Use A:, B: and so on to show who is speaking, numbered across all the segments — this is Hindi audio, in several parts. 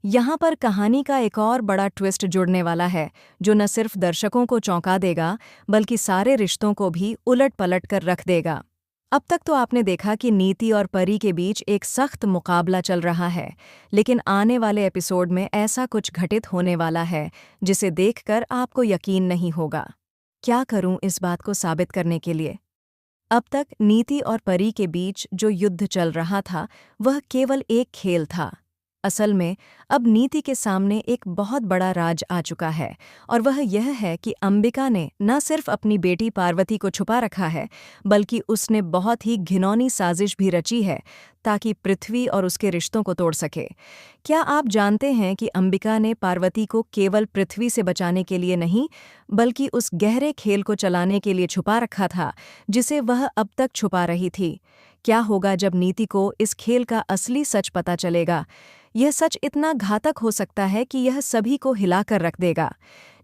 A: यहाँ पर कहानी का एक और बड़ा ट्विस्ट जुड़ने वाला है, जो न सिर्फ दर्शकों को चौंका देगा, बल्कि सारे रिश्तों को भी उलट-पलट कर रख देगा। अब तक तो आपने देखा कि नीति और परी के बीच एक सख्त मुकाबला चल रहा है, लेकिन आने वाले एपिसोड में ऐसा कुछ घटित होने वाला है, जिसे देखकर आपको यकीन नहीं होगा। क्या करूं इस बात को साबित करने के लिए? अब तक नीति और परी के बीच जो युद्ध चल रहा था, वह केवल एक खेल था। असल में अब नीति के सामने एक बहुत बड़ा राज आ चुका है, और वह यह है कि अंबिका ने न सिर्फ अपनी बेटी पार्वती को छुपा रखा है, बल्कि उसने बहुत ही घिनौनी साजिश भी रची है ताकि पृथ्वी और उसके रिश्तों को तोड़ सके। क्या आप जानते हैं कि अंबिका ने पार्वती को केवल पृथ्वी से बचाने के लिए नहीं, बल्कि उस गहरे खेल को चलाने के लिए छुपा रखा था, जिसे वह अब तक छुपा रही थी? क्या होगा जब नीति को इस खेल का असली सच पता चलेगा? यह सच इतना घातक हो सकता है कि यह सभी को हिलाकर रख देगा।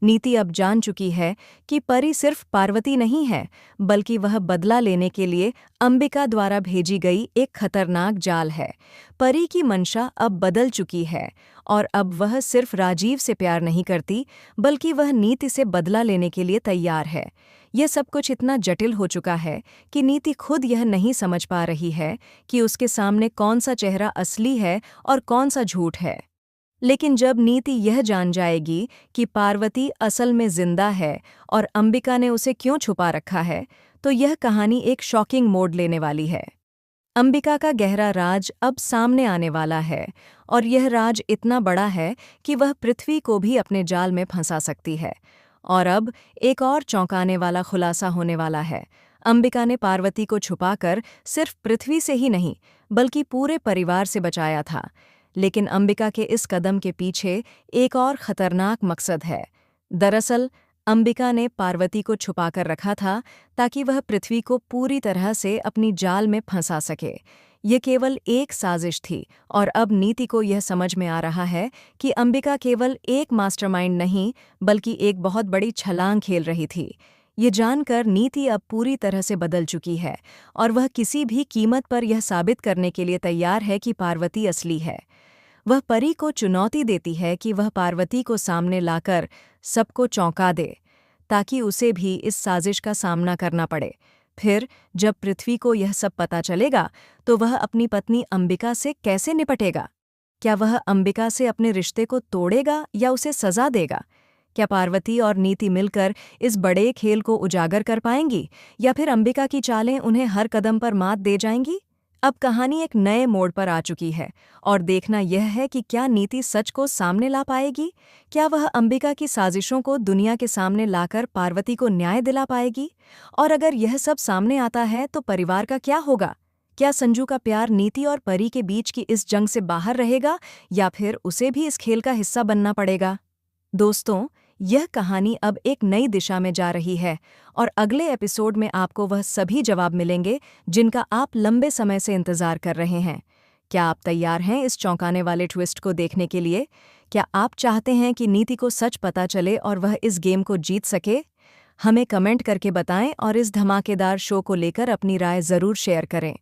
A: नीति अब जान चुकी है कि परी सिर्फ पार्वती नहीं है, बल्कि वह बदला लेने के लिए अंबिका द्वारा भेजी गई एक खतरनाक जाल है। परी की मंशा अब बदल चुकी है, और अब वह सिर्फ राजीव से प्यार नहीं करती, बल्कि वह नीति से बदला लेने के लिए तैयार है। यह सब कुछ इतना जटिल हो चुका है कि नीति खुद यह नहीं समझ पा रही है कि उसके सामने कौन सा चेहरा असली है और कौन सा झूठ है। लेकिन जब नीति यह जान जाएगी कि पार्वती असल में जिंदा है और अंबिका ने उसे क्यों छुपा रखा है, तो यह कहानी एक शॉकिंग मोड़ लेने वाली है। अंबिका का गहरा राज अब सामने आने वाला है, और यह राज इतना बड़ा है कि वह पृथ्वी को भी अपने जाल में फंसा सकती है। और अब एक और चौंकाने वाला खुलासा होने वाला है। अंबिका ने पार्वती को छुपाकर सिर्फ पृथ्वी से ही नहीं, बल्कि पूरे परिवार से बचाया था। लेकिन अंबिका के इस कदम के पीछे एक और खतरनाक मकसद है। दरअसल अंबिका ने पार्वती को छुपाकर रखा था ताकि वह पृथ्वी को पूरी तरह से अपनी जाल में फंसा सके। ये केवल एक साजिश थी, और अब नीति को यह समझ में आ रहा है कि अंबिका केवल एक मास्टरमाइंड नहीं, बल्कि एक बहुत बड़ी छलांग खेल रही थी। ये जानकर नीति अब पूरी तरह से बदल चुकी है, और वह किसी भी कीमत पर यह साबित करने के लिए तैयार है कि पार्वती असली है। वह परी को चुनौती देती है कि वह पार्वती को सामने लाकर सबको चौंका दे, ताकि उसे भी इस साजिश का सामना करना पड़े। फिर जब पृथ्वी को यह सब पता चलेगा, तो वह अपनी पत्नी अंबिका से कैसे निपटेगा? क्या वह अंबिका से अपने रिश्ते को तोड़ेगा या उसे सजा देगा? क्या पार्वती और नीति मिलकर इस बड़े खेल को उजागर कर पाएंगी, या फिर अंबिका की चालें उन्हें हर कदम पर मात दे जाएंगी? अब कहानी एक नए मोड़ पर आ चुकी है, और देखना यह है कि क्या नीति सच को सामने ला पाएगी? क्या वह अंबिका की साजिशों को दुनिया के सामने लाकर पार्वती को न्याय दिला पाएगी? और अगर यह सब सामने आता है तो परिवार का क्या होगा? क्या संजू का प्यार नीति और परी के बीच की इस जंग से बाहर रहेगा, या फिर उसे भी इस खेल का हिस्सा बनना पड़ेगा? दोस्तों, यह कहानी अब एक नई दिशा में जा रही है, और अगले एपिसोड में आपको वह सभी जवाब मिलेंगे जिनका आप लंबे समय से इंतजार कर रहे हैं। क्या आप तैयार हैं इस चौंकाने वाले ट्विस्ट को देखने के लिए? क्या आप चाहते हैं कि नीति को सच पता चले और वह इस गेम को जीत सके? हमें कमेंट करके बताएं, और इस धमाकेदार शो को लेकर अपनी राय जरूर शेयर करें।